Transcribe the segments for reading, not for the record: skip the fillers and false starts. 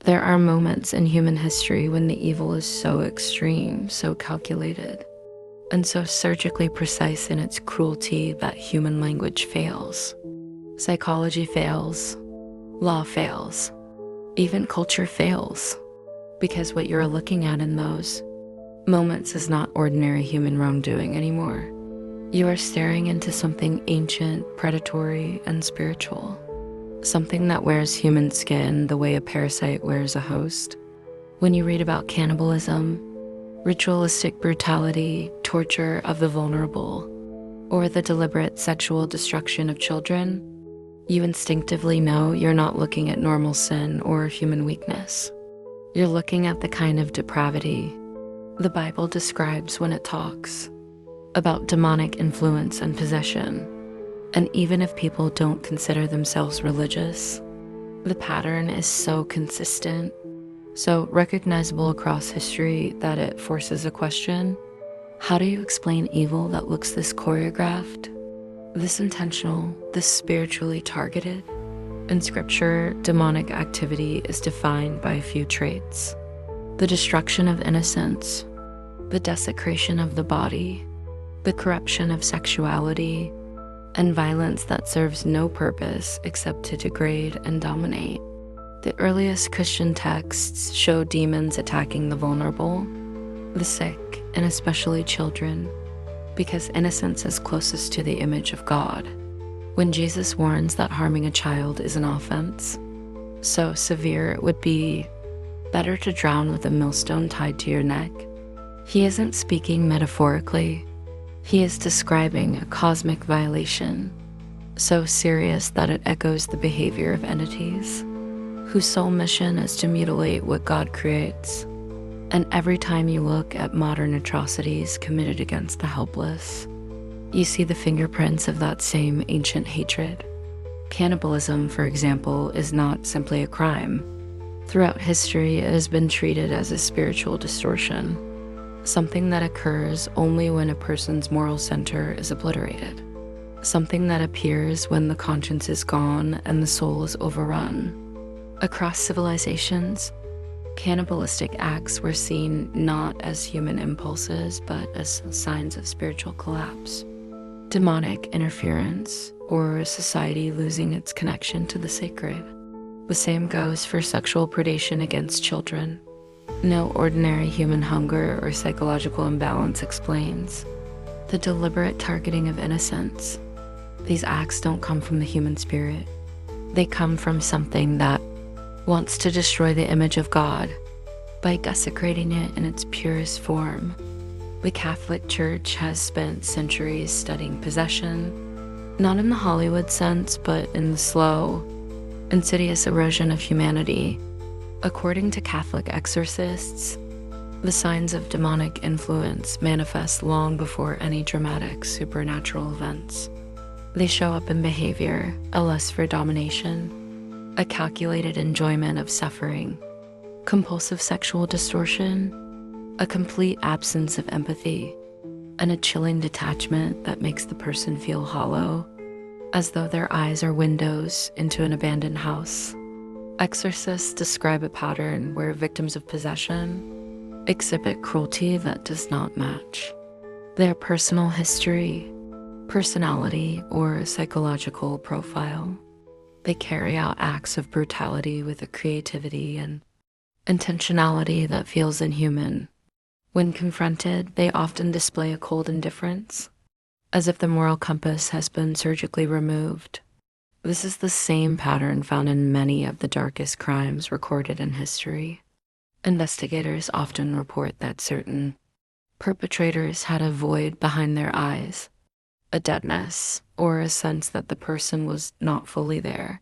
There are moments in human history when the evil is so extreme, so calculated, and so surgically precise in its cruelty that human language fails. Psychology fails, law fails, even culture fails, because what you're looking at in those moments is not ordinary human wrongdoing anymore. You are staring into something ancient, predatory, and spiritual. Something that wears human skin the way a parasite wears a host. When you read about cannibalism, ritualistic brutality, torture of the vulnerable, or the deliberate sexual destruction of children, you instinctively know you're not looking at normal sin or human weakness. You're looking at the kind of depravity the Bible describes when it talks about demonic influence and possession. And even if people don't consider themselves religious, the pattern is so consistent, so recognizable across history that it forces a question. How do you explain evil that looks this choreographed, this intentional, this spiritually targeted? In scripture, demonic activity is defined by a few traits: the destruction of innocence, the desecration of the body, the corruption of sexuality, and violence that serves no purpose except to degrade and dominate. The earliest Christian texts show demons attacking the vulnerable, the sick, and especially children, because innocence is closest to the image of God. When Jesus warns that harming a child is an offense so severe it would be better to drown with a millstone tied to your neck, he isn't speaking metaphorically. He is describing a cosmic violation, so serious that it echoes the behavior of entities whose sole mission is to mutilate what God creates. And every time you look at modern atrocities committed against the helpless, you see the fingerprints of that same ancient hatred. Cannibalism, for example, is not simply a crime. Throughout history, it has been treated as a spiritual distortion, something that occurs only when a person's moral center is obliterated, something that appears when the conscience is gone and the soul is overrun. Across civilizations, cannibalistic acts were seen not as human impulses, but as signs of spiritual collapse, demonic interference, or society losing its connection to the sacred. The same goes for sexual predation against children. No ordinary human hunger or psychological imbalance explains the deliberate targeting of innocence. These acts don't come from the human spirit. They come from something that wants to destroy the image of God by desecrating it in its purest form. The Catholic Church has spent centuries studying possession, not in the Hollywood sense, but in the slow, insidious erosion of humanity. According to Catholic exorcists, the signs of demonic influence manifest long before any dramatic supernatural events. They show up in behavior, a lust for domination, a calculated enjoyment of suffering, compulsive sexual distortion, a complete absence of empathy, and a chilling detachment that makes the person feel hollow, as though their eyes are windows into an abandoned house. Exorcists describe a pattern where victims of possession exhibit cruelty that does not match their personal history, personality, or psychological profile. They carry out acts of brutality with a creativity and intentionality that feels inhuman. When confronted, they often display a cold indifference, as if the moral compass has been surgically removed. This is the same pattern found in many of the darkest crimes recorded in history. Investigators often report that certain perpetrators had a void behind their eyes, a deadness, or a sense that the person was not fully there.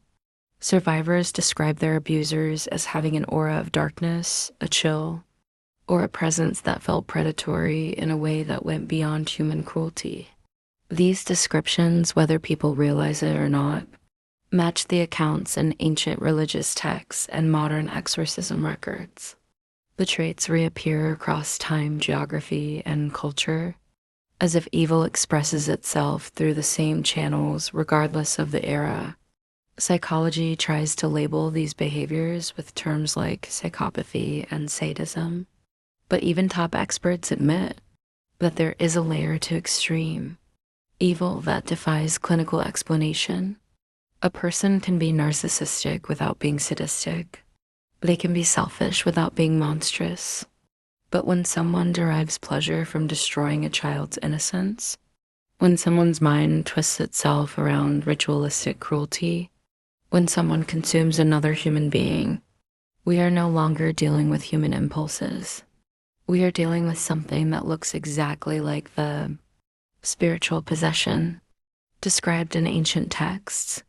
Survivors describe their abusers as having an aura of darkness, a chill, or a presence that felt predatory in a way that went beyond human cruelty. These descriptions, whether people realize it or not, match the accounts in ancient religious texts and modern exorcism records. The traits reappear across time, geography, and culture, as if evil expresses itself through the same channels regardless of the era. Psychology tries to label these behaviors with terms like psychopathy and sadism, but even top experts admit that there is a layer to extreme evil that defies clinical explanation. A person can be narcissistic without being sadistic. They can be selfish without being monstrous. But when someone derives pleasure from destroying a child's innocence, when someone's mind twists itself around ritualistic cruelty, when someone consumes another human being, we are no longer dealing with human impulses. We are dealing with something that looks exactly like the spiritual possession described in ancient texts.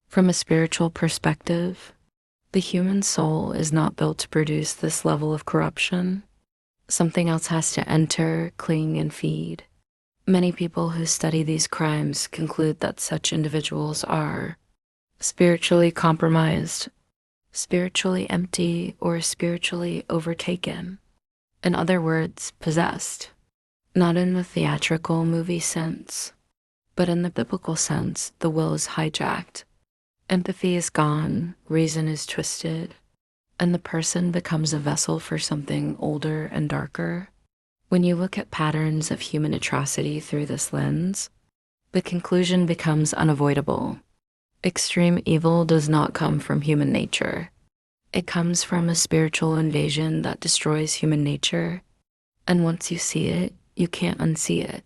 From a spiritual perspective, the human soul is not built to produce this level of corruption. Something else has to enter, cling, and feed. Many people who study these crimes conclude that such individuals are spiritually compromised, spiritually empty, or spiritually overtaken. In other words, possessed. Not in the theatrical movie sense, but in the biblical sense, the will is hijacked. Empathy is gone, reason is twisted, and the person becomes a vessel for something older and darker. When you look at patterns of human atrocity through this lens, the conclusion becomes unavoidable. Extreme evil does not come from human nature. It comes from a spiritual invasion that destroys human nature, and once you see it, you can't unsee it.